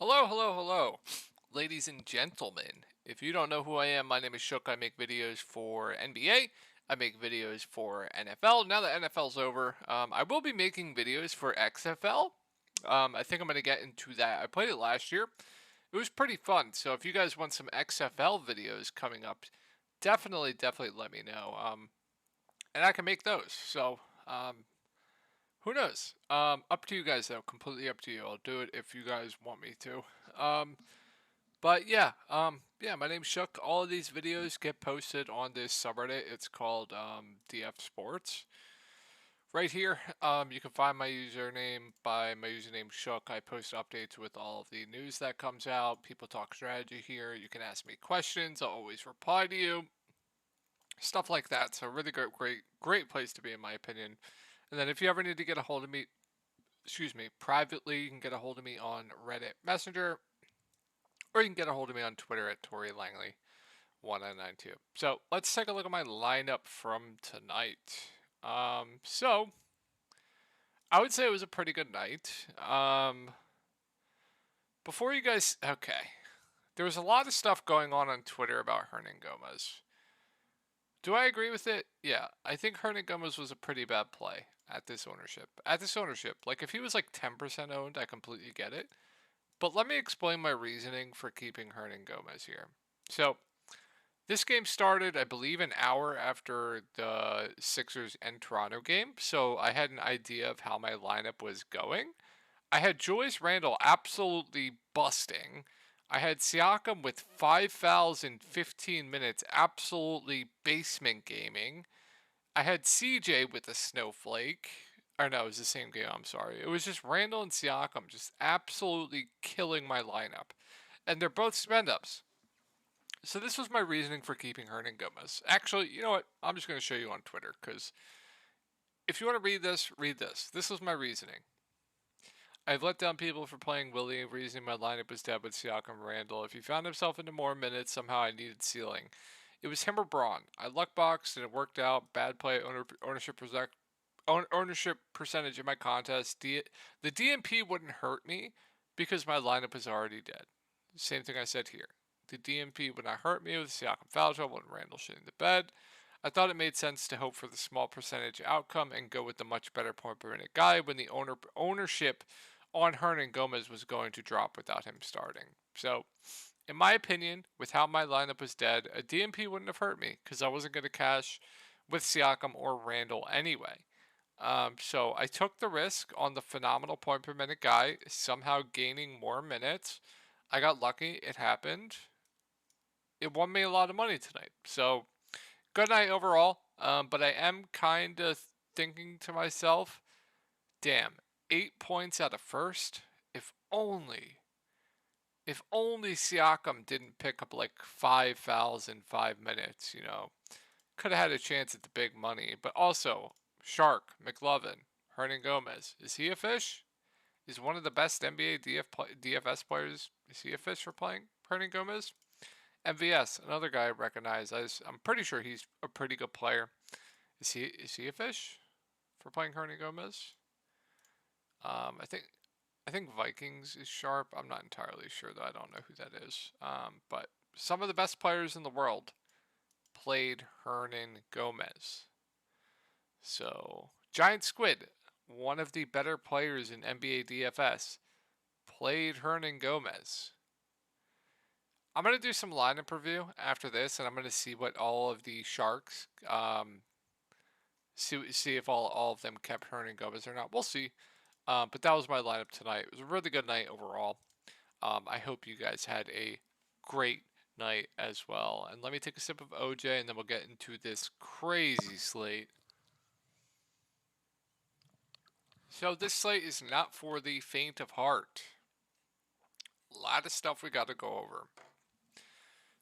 Hello, hello, hello, ladies and gentlemen. If you don't know who I am, my name is Shook. I make videos for NBA. I make videos for NFL. Now that NFL's over, I will be making videos for XFL. I think I'm going to get into that. I played it last year. It was pretty fun. So if you guys want some XFL videos coming up, definitely let me know. And I can make those. So who knows? Up to you guys though. Completely up to you. I'll do it if you guys want me to. But yeah, my name's Shook. All of these videos get posted on this subreddit. It's called DF Sports. Right here, you can find my username by my username Shook. I post updates with all of the news that comes out. People talk strategy here. You can ask me questions. I'll always reply to you. Stuff like that. So really great place to be in my opinion. And then if you ever need to get a hold of me, privately, you can get a hold of me on Reddit Messenger, or you can get a hold of me on Twitter at Tori Langley 1992. So let's take a look at my lineup from tonight. So I would say it was a pretty good night. Before you guys, okay, there was a lot of stuff going on Twitter about Hernan Gomez. Do I agree with it? Yeah, I think Hernan Gomez was a pretty bad play at this ownership. Like if he was like 10% owned, I completely get it. But let me explain my reasoning for keeping Hernan Gomez here. So this game started, I believe, an hour after the Sixers and Toronto game, so I had an idea of how my lineup was going. I had Julius Randle absolutely busting. I had Siakam with 5 fouls in 15 minutes, absolutely basement gaming. I had CJ with a snowflake. Or no, it was the same game, I'm sorry. It was just Randle and Siakam just absolutely killing my lineup. And they're both spend ups. So this was my reasoning for keeping Hernan Gomez. Actually, you know what? I'm just going to show you on Twitter because if you want to read this, read this. This was my reasoning. I've let down people for playing Willie, reasoning my lineup was dead with Siakam Randall. If he found himself into more minutes, somehow I needed ceiling. It was him or Braun. I luck boxed and it worked out. Bad play ownership percentage in my contest. The DMP wouldn't hurt me because my lineup was already dead. Same thing I said here. The DMP would not hurt me with Siakam foul trouble and Randall shitting the bed. I thought it made sense to hope for the small percentage outcome and go with the much better point per minute guy when the ownership on Hernan Gomez was going to drop without him starting. So, in my opinion, with how my lineup was dead, a DMP wouldn't have hurt me because I wasn't going to cash with Siakam or Randall anyway. So I took the risk on the phenomenal point per minute guy, somehow gaining more minutes. I got lucky. It happened. It won me a lot of money tonight. So good night overall. But I am kind of thinking to myself, damn, 8 points out of first. If only, if only Siakam didn't pick up like 5 fouls in 5 minutes, could have had a chance at the big money. But also, Shark, McLovin, Hernan Gomez, is he a fish? Is one of the best NBA DFS players, is he a fish for playing Hernan Gomez? MVS, another guy I recognize. I'm pretty sure he's a pretty good player. Is he a fish for playing Hernan Gomez? I think Vikings is sharp. I'm not entirely sure though. I don't know who that is. But some of the best players in the world played Hernan Gomez. So Giant Squid, one of the better players in NBA DFS, played Hernan Gomez. I'm gonna do some lineup review after this, and I'm gonna see what all of the Sharks see if all of them kept Hernan Gomez or not. We'll see. But that was my lineup tonight. It was a really good night overall. I hope you guys had a great night as well. And let me take a sip of OJ, and then we'll get into this crazy slate. So this slate is not for the faint of heart. A lot of stuff we got to go over.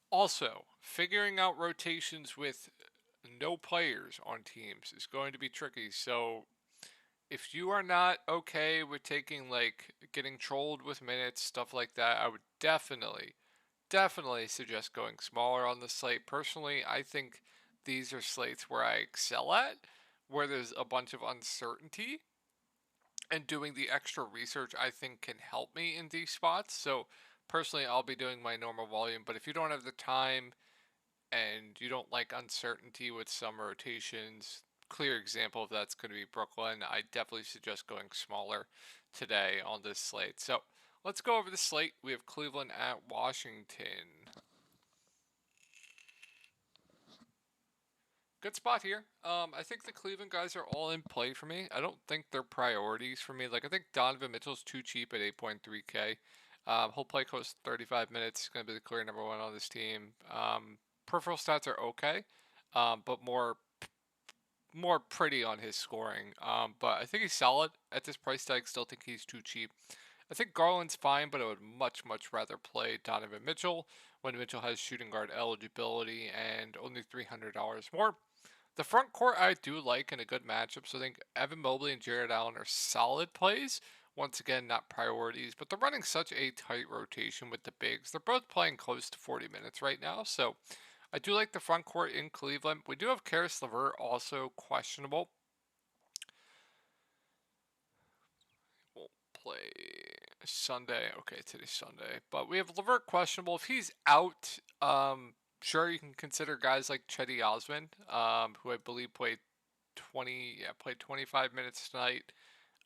Also, figuring out rotations with no players on teams is going to be tricky. So if you are not okay with taking like getting trolled with minutes, stuff like that, I would definitely suggest going smaller on the slate. Personally, I think these are slates where I excel at, where there's a bunch of uncertainty. and doing the extra research I think can help me in these spots. So personally, I'll be doing my normal volume, but if you don't have the time and you don't like uncertainty with some rotations, clear example of that's going to be Brooklyn. I definitely suggest going smaller today on this slate. So let's go over the slate. We have Cleveland at Washington. Good spot here. I think the Cleveland guys are all in play for me. I don't think they're priorities for me. Like I think Donovan Mitchell's too cheap at 8.3K. He'll play close to 35 minutes. He's going to be the clear number one on this team. Peripheral stats are okay, but more pretty on his scoring. But I think he's solid at this price tag. Still think he's too cheap. I think Garland's fine, but I would much rather play Donovan Mitchell when Mitchell has shooting guard eligibility and only $300 more. The front court I do like in a good matchup, so I think Evan Mobley and Jared Allen are solid plays. Once again, not priorities, but they're running such a tight rotation with the bigs. They're both playing close to 40 minutes right now, so I do like the front court in Cleveland. We do have Karis LeVert also questionable. We'll play Sunday. Okay, today's Sunday, but we have LeVert questionable. If he's out, sure you can consider guys like Cedi Osman, who I believe played 25 minutes tonight.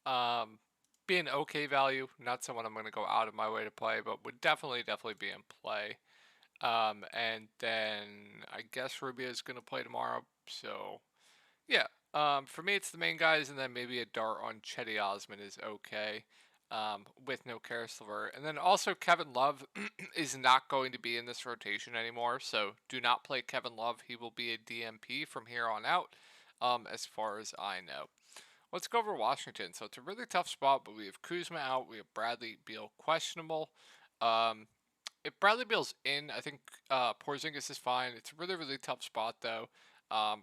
Um, be an okay value, not someone I'm going to go out of my way to play, but would definitely be in play. And then I guess Rubio is going to play tomorrow, so yeah. For me, it's the main guys, and then maybe a dart on Cedi Osman is okay. With no Karis LeVert. And then also Kevin Love is not going to be in this rotation anymore, so do not play Kevin Love. He will be a DMP from here on out, as far as I know. Let's go over Washington. So it's a really tough spot, but we have Kuzma out. We have Bradley Beal questionable. Um, if Bradley Beal's in, I think Porzingis is fine. It's a really tough spot though.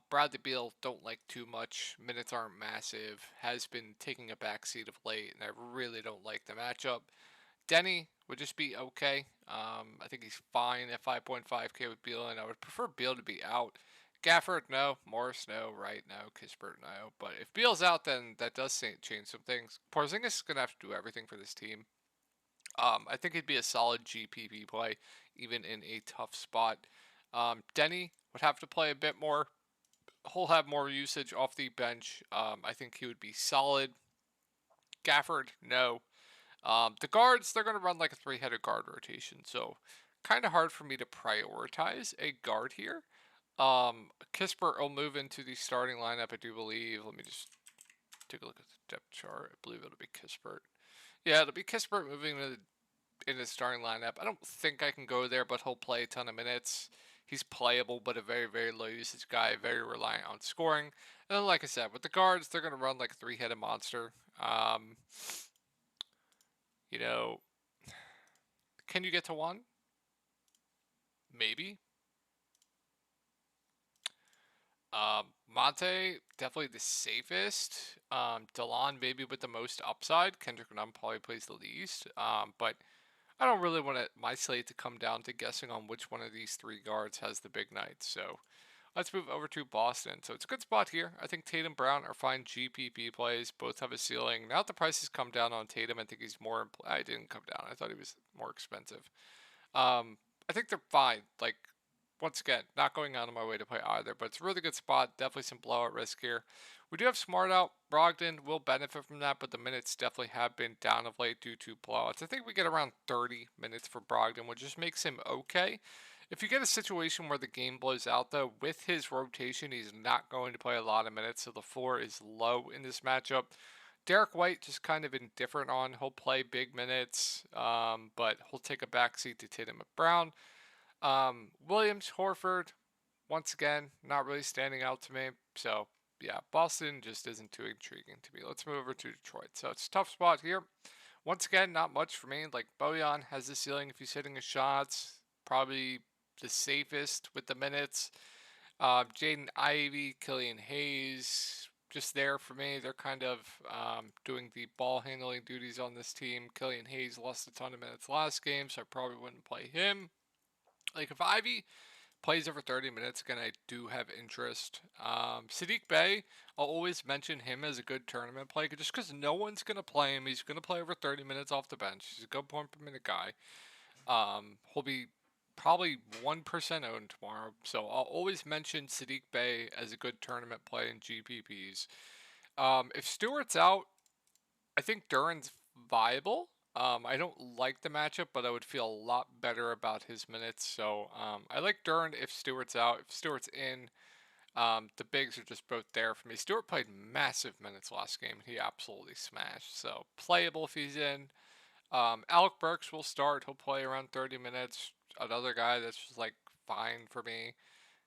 Bradley Beal don't like too much. Minutes aren't massive. Has been taking a backseat of late, and I really don't like the matchup. Denny would just be okay. I think he's fine at 5.5K with Beal, and I would prefer Beal to be out. Gafford, no. Morris, no. Wright, no. Kispert, no. But if Beal's out, then that does change some things. Porzingis is going to have to do everything for this team. I think he'd be a solid GPP play, even in a tough spot. Denny would have to play a bit more. He'll have more usage off the bench. I think he would be solid. Gafford, no. The guards, they're going to run like a three-headed guard rotation, so kind of hard for me to prioritize a guard here. Kispert will move into the starting lineup, I do believe. Let me just take a look at the depth chart. I believe it'll be Kispert. Yeah, it'll be Kispert moving in the starting lineup. I don't think I can go there, but he'll play a ton of minutes. He's playable, but a very low usage guy, very reliant on scoring. And then, like I said, with the guards, they're going to run like a three-headed monster. You know, can you get to one? Maybe. Monte, definitely the safest. Delon, maybe with the most upside. Kendrick Nunn probably plays the least. But I don't really want my slate to come down to guessing on which one of these three guards has the big night. So let's move over to Boston. So it's a good spot here. I think Tatum Brown are fine GPP plays. Both have a ceiling. Now that the prices come down on Tatum, I think he's more. I didn't come down. I thought he was more expensive. I think they're fine. Like, once again, not going out of my way to play either, but it's a really good spot. Definitely some blowout risk here. We do have Smart out. Brogdon will benefit from that, but the minutes definitely have been down of late due to blowouts. I think we get around 30 minutes for Brogdon, which just makes him okay. If you get a situation where the game blows out, though, with his rotation, he's not going to play a lot of minutes, so the floor is low in this matchup. Derek White just kind of indifferent on. He'll play big minutes, but he'll take a backseat to Tatum Brown. Williams, Horford, once again, not really standing out to me. So, yeah, Boston just isn't too intriguing to me. Let's move over to Detroit. So, it's a tough spot here. Once again, not much for me. Like, Bojan has the ceiling if he's hitting his shots. Probably the safest with the minutes. Jaden Ivey, Killian Hayes, just there for me. They're kind of doing the ball handling duties on this team. Killian Hayes lost a ton of minutes last game, so I probably wouldn't play him. Like if Ivy plays over 30 minutes, again, I do have interest. Sadiq Bey, I'll always mention him as a good tournament play just because no one's going to play him. He's going to play over 30 minutes off the bench. He's a good point per minute guy. He'll be probably 1% owned tomorrow. So I'll always mention Sadiq Bey as a good tournament play in GPPs. If Stewart's out, I think Duran's viable. I don't like the matchup, but I would feel a lot better about his minutes. So I like Duran if Stewart's out. If Stewart's in, the bigs are just both there for me. Stewart played massive minutes last game. He absolutely smashed. So playable if he's in. Alec Burks will start. He'll play around 30 minutes. Another guy that's just like fine for me.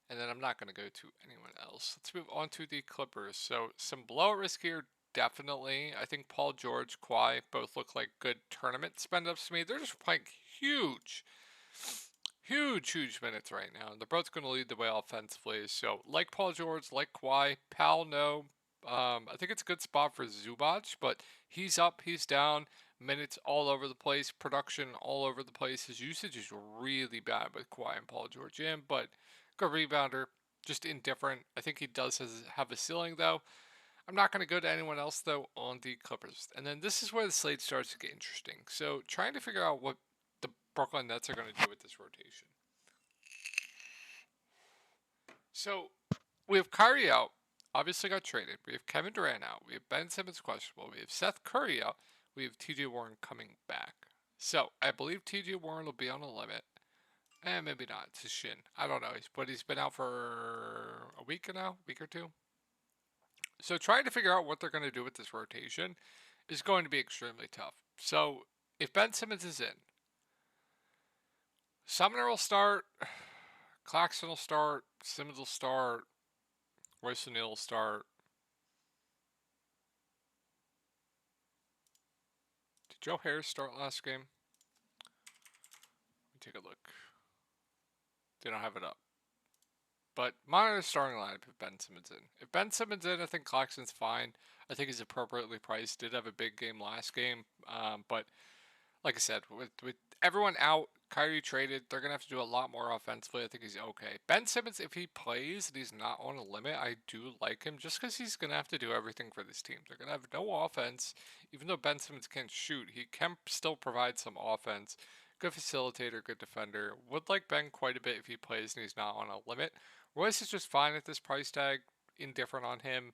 And then I'm not going to go to anyone else. Let's move on to the Clippers. So some blowout risk here, definitely. I think Paul George, Kawhi both look like good tournament spend-ups to me. They're just playing huge minutes right now. They're both going to lead the way offensively. So like Paul George, like Kawhi, Powell, no. I think it's a good spot for Zubac, but he's up, he's down. Minutes all over the place, production all over the place. His usage is really bad with Kawhi and Paul George in, but good rebounder, just indifferent. I think he does have a ceiling though. I'm not going to go to anyone else though on the Clippers. And then this is where the slate starts to get interesting. So trying to figure out what the Brooklyn Nets are going to do with this rotation. So we have Kyrie out, obviously got traded. We have Kevin Durant out. We have Ben Simmons questionable. We have Seth Curry out. We have TJ Warren coming back. So I believe TJ Warren will be on a limit. And maybe not. It's his shin. I don't know. But he's been out for a week now, week or two. So trying to figure out what they're going to do with this rotation is going to be extremely tough. So if Ben Simmons is in, Sumner will start, Claxton will start, Simmons will start, Royce O'Neal will start. Did Joe Harris start last game? Let me take a look. They don't have it up. But monitor the starting lineup if Ben Simmons in. If Ben Simmons in, I think Claxton's fine. I think he's appropriately priced. Did have a big game last game. But like I said, with everyone out, Kyrie traded, they're going to have to do a lot more offensively. I think he's okay. Ben Simmons, if he plays and he's not on a limit, I do like him just because he's going to have to do everything for this team. They're going to have no offense. Even though Ben Simmons can't shoot, he can still provide some offense. Good facilitator, good defender. Would like Ben quite a bit if he plays and he's not on a limit. Royce is just fine at this price tag. Indifferent on him.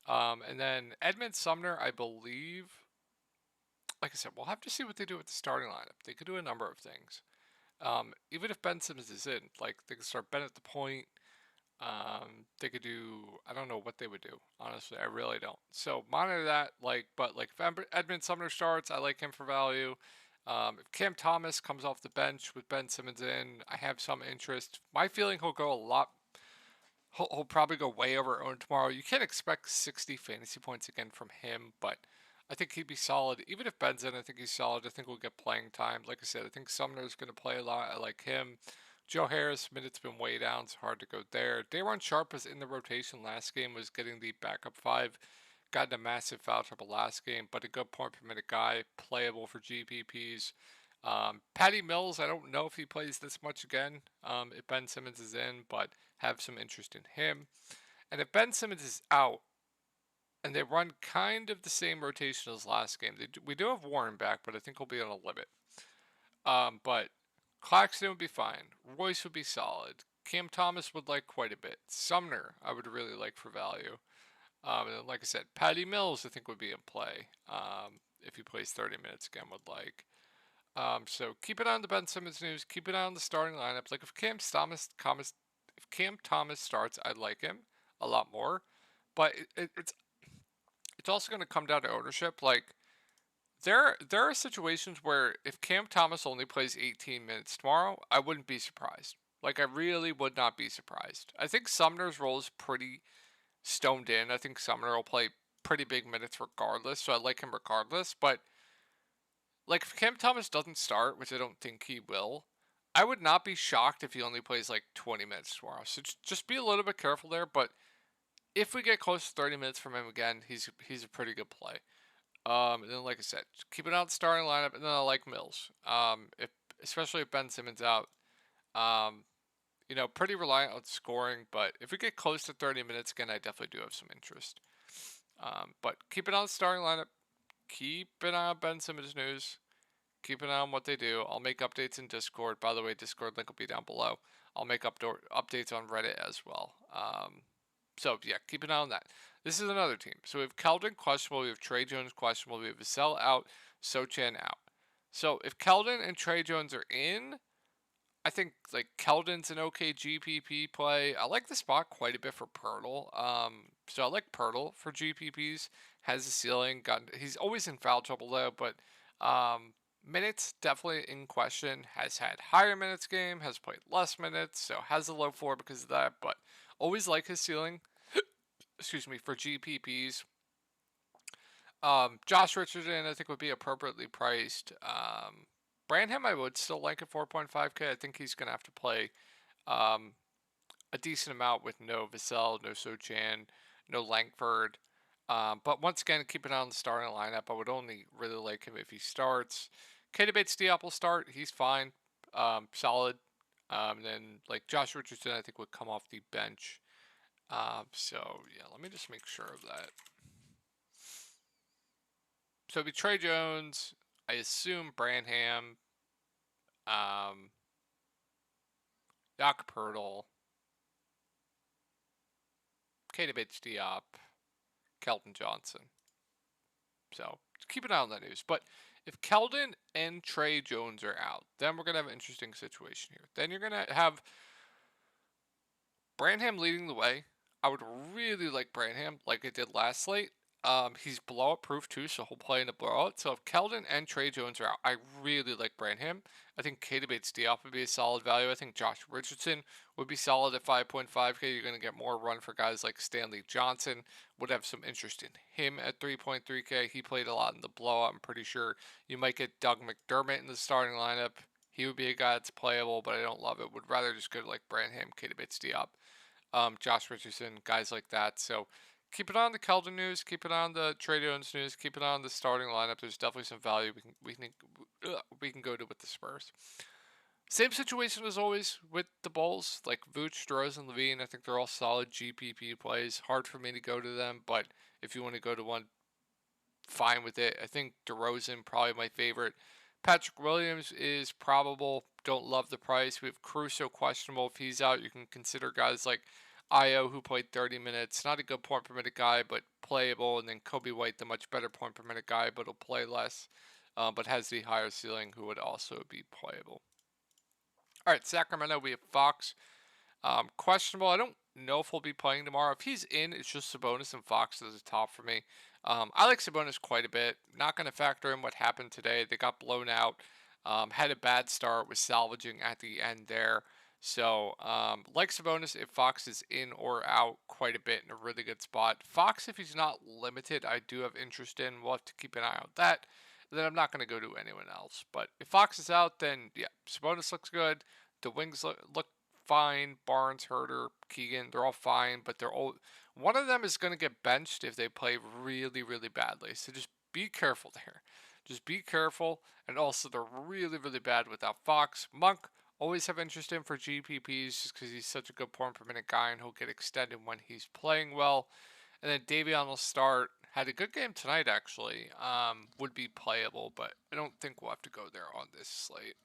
And then Edmund Sumner, I believe, like I said, we'll have to see what they do with the starting lineup. They could do a number of things. Even if Ben Simmons is in, like they could start Ben at the point. They could do, I don't know what they would do. Honestly, I really don't. So monitor that. But if Edmund Sumner starts, I like him for value. If Cam Thomas comes off the bench with Ben Simmons in, I have some interest. My feeling he'll go a lot. He'll probably go way over owned tomorrow. You can't expect 60 fantasy points again from him, but I think he'd be solid. Even if Ben's in, I think he's solid. I think we'll get playing time. Like I said, I think Sumner's going to play a lot. I like him. Joe Harris, minutes been way down. It's hard to go there. Day'Ron Sharpe was in the rotation last game, was getting the backup five. Got in a massive foul trouble last game, but a good point per minute guy. Playable for GPPs. Patty Mills, I don't know if he plays this much again if Ben Simmons is in, but have some interest in him. And if Ben Simmons is out, and they run kind of the same rotation as last game, we do have Warren back, but I think he'll be on a limit. But Claxton would be fine. Royce would be solid. Cam Thomas would like quite a bit. Sumner, I would really like for value. And then, like I said, Patty Mills, I think would be in play if he plays 30 minutes again. Would like. So keep it on the Ben Simmons news. Keep it on the starting lineup. Like if Cam Thomas starts, I'd like him a lot more. But it's also going to come down to ownership. Like there are situations where if Cam Thomas only plays 18 minutes tomorrow, I wouldn't be surprised. Like I really would not be surprised. I think Sumner's role is pretty stoned in. I think Sumner will play pretty big minutes regardless, so I like him regardless. But like if Cam Thomas doesn't start, which I don't think he will, I would not be shocked if he only plays like 20 minutes tomorrow. So just be a little bit careful there. But if we get close to 30 minutes from him again, he's a pretty good play. And then like I said, keep it out the starting lineup, and then I like Mills. If especially if Ben Simmons out, um, pretty reliant on scoring. But if we get close to 30 minutes again, I definitely do have some interest. But keep it on the starting lineup. Keep an eye on Ben Simmons news. Keep an eye on what they do. I'll make updates in Discord. By the way, Discord link will be down below. I'll make updates on Reddit as well. So yeah, keep an eye on that. This is another team. So we have Keldon questionable. We have Trey Jones questionable. We have Vassell out. Sochan out. So if Keldon and Trey Jones are in, I think like Keldon's an okay GPP play. I like the spot quite a bit for Pirtle. So I like Pirtle for GPPs. Has a ceiling. He's always in foul trouble though, but minutes definitely in question. Has had higher minutes game. Has played less minutes, so has a low floor because of that. But always like his ceiling. Excuse me, for GPPs. Josh Richardson I think would be appropriately priced. Branham I would still like at 4.5K. I think he's gonna have to play um, a decent amount with no Vassell, no Sochan, no Langford. But once again, keep it on the starting lineup. I would only really like him if he starts. Keita Bates-Diop will start. He's fine, solid. Then like Josh Richardson, I think would come off the bench. So yeah, let me just make sure of that. So it'd be Trey Jones. I assume Branham. Um, Doc Pirtle. Keita Bates-Diop. Kelton Johnson. So keep an eye on that news. But if Keldon and Trey Jones are out, then we're going to have an interesting situation here. Then you're going to have Branham leading the way. I would really like Branham like I did last slate. He's blowout proof too, so he'll play in the blowout. So if Keldon and Trey Jones are out, I really like Branham. I think Keita Bates-Diop would be a solid value. I think Josh Richardson would be solid at 5.5K. You're going to get more run for guys like Stanley Johnson. Would have some interest in him at 3.3K. He played a lot in the blowout. I'm pretty sure you might get Doug McDermott in the starting lineup. He would be a guy that's playable, but I don't love it. Would rather just go to like Branham, Keita Bates-Diop, Josh Richardson, guys like that. So keep it on the Keldon news, keep it on the Trey Jones news, keep it on the starting lineup. There's definitely some value we can go to with the Spurs. Same situation as always with the Bulls, like Vooch, DeRozan, Levine. I think they're all solid GPP plays. Hard for me to go to them, but if you want to go to one, fine with it. I think DeRozan probably my favorite. Patrick Williams is probable. Don't love the price. We have Caruso questionable. If he's out, you can consider guys like Io who played 30 minutes. Not a good point per minute guy, but playable. And then Kobe White, the much better point per minute guy, but will play less, but has the higher ceiling, who would also be playable. All right, Sacramento. We have Fox. Questionable. I don't know if he'll be playing tomorrow. If he's in, it's just Sabonis and Fox as a top for me. I like Sabonis quite a bit. Not going to factor in what happened today. They got blown out. Had a bad start. Was salvaging at the end there. So, like Sabonis, if Fox is in or out quite a bit in a really good spot. Fox, if he's not limited, I do have interest in. We'll have to keep an eye on that. Then I'm not going to go to anyone else. But if Fox is out, then yeah, Sabonis looks good. The wings look fine. Barnes, Herter, Keegan, they're all fine, but they're all one of them is going to get benched if they play really, really badly. So just be careful there. Just be careful. And also, they're really, really bad without Fox. Monk, always have interest in for GPPs just because he's such a good point per minute guy and he'll get extended when he's playing well. And then Davion will start. Had a good game tonight, actually. Would be playable, but I don't think we'll have to go there on this slate.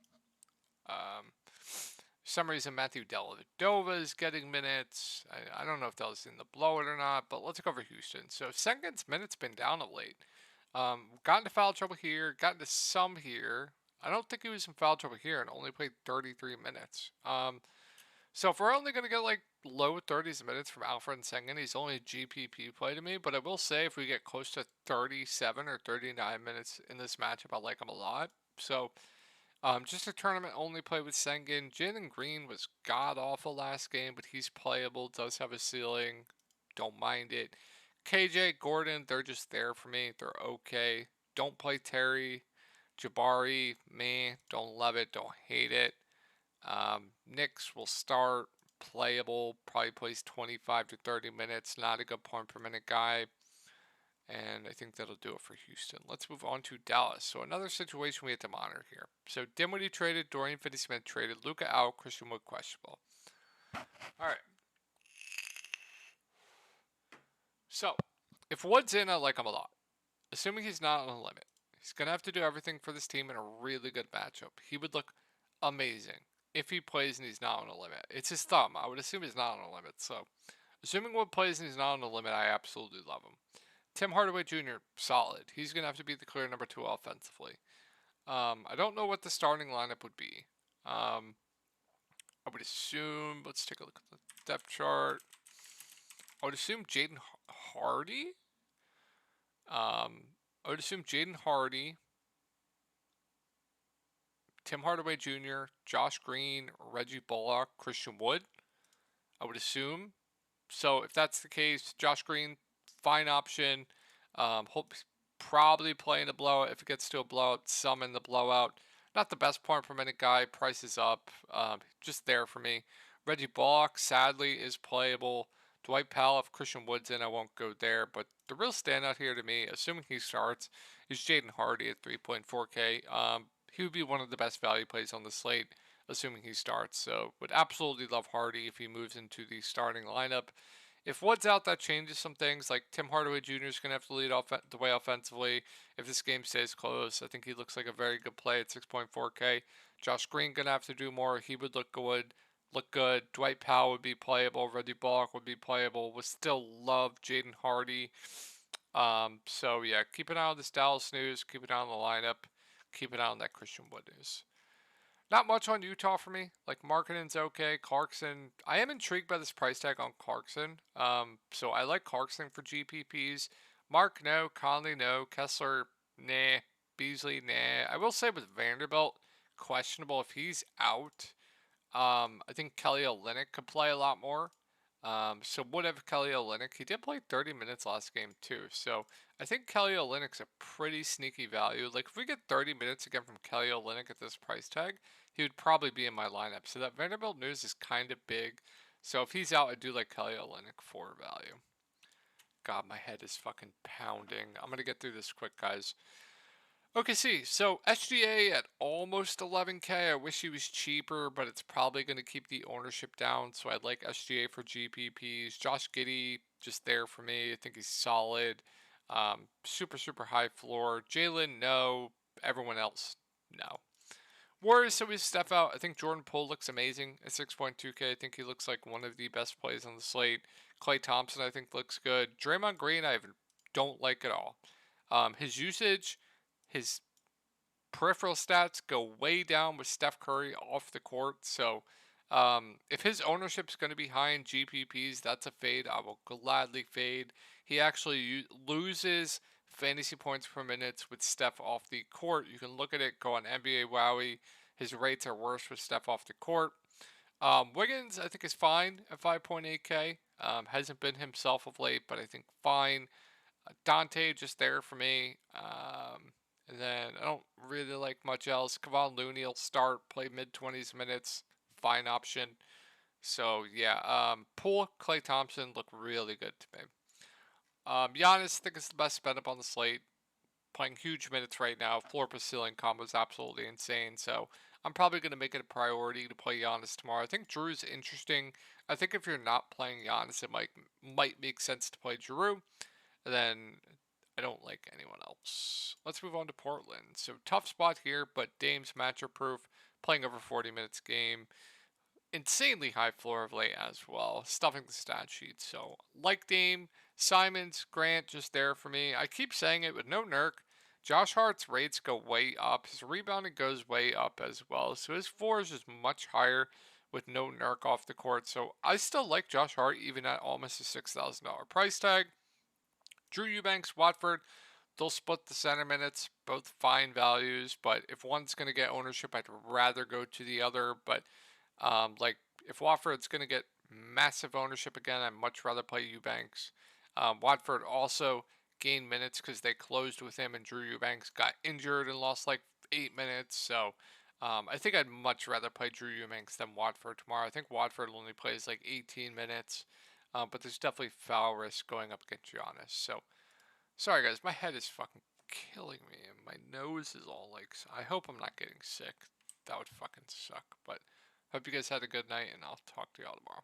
For some reason, Matthew Dellavedova is getting minutes. I don't know if that was in the blowout or not, but let's go over Houston. So Sengun's minutes been down of late. Got into foul trouble here, got into some here. I don't think he was in foul trouble here and only played 33 minutes. So if we're only going to get like low 30s minutes from Alfred Sengun, he's only a GPP play to me. But I will say if we get close to 37 or 39 minutes in this matchup, I like him a lot. So just a tournament only play with Sengun. Jalen Green was god awful last game, but he's playable, does have a ceiling. Don't mind it. KJ, Gordon, they're just there for me. They're okay. Don't play Terry. Jabari, meh. Don't love it. Don't hate it. Knicks will start playable. Probably plays 25 to 30 minutes. Not a good point per minute guy. And I think that'll do it for Houston. Let's move on to Dallas. So another situation we have to monitor here. So Dinwiddie traded, Dorian Finney-Smith traded, Luka out, Christian Wood questionable. All right. So, if Wood's in, I like him a lot. Assuming he's not on the limit, he's gonna have to do everything for this team in a really good matchup. He would look amazing if he plays and he's not on a limit. It's his thumb. I would assume he's not on a limit. So, assuming Wood plays and he's not on the limit, I absolutely love him. Tim Hardaway Jr. solid. He's gonna have to be the clear number 2 offensively. I don't know what the starting lineup would be. I would assume. Let's take a look at the depth chart. I would assume Jaden Hardy. I would assume Jaden Hardy, Tim Hardaway Jr., Josh Green, Reggie Bullock, Christian Wood. I would assume. So if that's the case, Josh Green, fine option. Hope probably playing a blowout. If it gets to a blowout, some in the blowout. Not the best point per minute guy. Price is up. Just there for me. Reggie Bullock, sadly, is playable. Dwight Powell, if Christian Wood's in, I won't go there. But the real standout here to me, assuming he starts, is Jaden Hardy at 3.4K. He would be one of the best value plays on the slate, assuming he starts. So would absolutely love Hardy if he moves into the starting lineup. If Wood's out, that changes some things. Like Tim Hardaway Jr. is going to have to lead the way offensively. If this game stays close, I think he looks like a very good play at 6.4K. Josh Green going to have to do more. He would look good. Dwight Powell would be playable. Reggie Bullock would be playable. Would still love Jaden Hardy. So yeah, keep an eye on this Dallas news. Keep an eye on the lineup. Keep an eye on that Christian Wood news. Not much on Utah for me. Like Markkanen's okay. Clarkson, I am intrigued by this price tag on Clarkson. So I like Clarkson for GPPs. Mark, no. Conley, no. Kessler, nah. Beasley, nah. I will say with Vanderbilt, questionable if he's out. I think Kelly Olynyk could play a lot more. So would have Kelly Olynyk. He did play 30 minutes last game too. So I think Kelly Olynyk's a pretty sneaky value. Like if we get 30 minutes again from Kelly Olynyk at this price tag, he would probably be in my lineup. So that Vanderbilt news is kind of big. So if he's out, I do like Kelly Olynyk for value. God, my head is fucking pounding. I'm gonna get through this quick, guys. Okay, see, so SGA at almost 11K. I wish he was cheaper, but it's probably going to keep the ownership down. So I'd like SGA for GPPs. Josh Giddey, just there for me. I think he's solid. Super, super high floor. Jalen, no. Everyone else, no. Warriors, so we step out. I think Jordan Poole looks amazing at 6.2K. I think he looks like one of the best plays on the slate. Klay Thompson, I think, looks good. Draymond Green, I don't like at all. His usage, his peripheral stats go way down with Steph Curry off the court. So if his ownership is going to be high in GPPs, that's a fade. I will gladly fade. He actually loses fantasy points per minute with Steph off the court. You can look at it, go on NBA Wowie. His rates are worse with Steph off the court. Wiggins, I think, is fine at 5.8K. Hasn't been himself of late, but I think fine. Dante just there for me. And then I don't really like much else. Kevon Looney will start, play mid 20s minutes. Fine option. So yeah, Poole, Klay Thompson look really good to me. Giannis, I think is the best spend up on the slate. Playing huge minutes right now. Floor per ceiling combo is absolutely insane. So I'm probably going to make it a priority to play Giannis tomorrow. I think Drew's interesting. I think if you're not playing Giannis, it might make sense to play Drew. And then I don't like anyone else. Let's move on to Portland. So tough spot here, but Dame's matchup proof, playing over 40 minutes game. Insanely high floor of late as well, stuffing the stat sheet. So like Dame, Simons, Grant just there for me. I keep saying it with no Nurk. Josh Hart's rates go way up. His rebounding goes way up as well. So his floor is just much higher with no Nurk off the court. So I still like Josh Hart even at almost a $6,000 price tag. Drew Eubanks, Watford, they'll split the center minutes, both fine values. But if one's going to get ownership, I'd rather go to the other. But like if Watford's going to get massive ownership again, I'd much rather play Eubanks. Watford also gained minutes because they closed with him, and Drew Eubanks got injured and lost like 8 minutes. So I think I'd much rather play Drew Eubanks than Watford tomorrow. I think Watford only plays like 18 minutes. But there's definitely foul risk going up against Giannis. So, sorry guys, my head is fucking killing me, and my nose is all like. I hope I'm not getting sick. That would fucking suck. But hope you guys had a good night, and I'll talk to y'all tomorrow.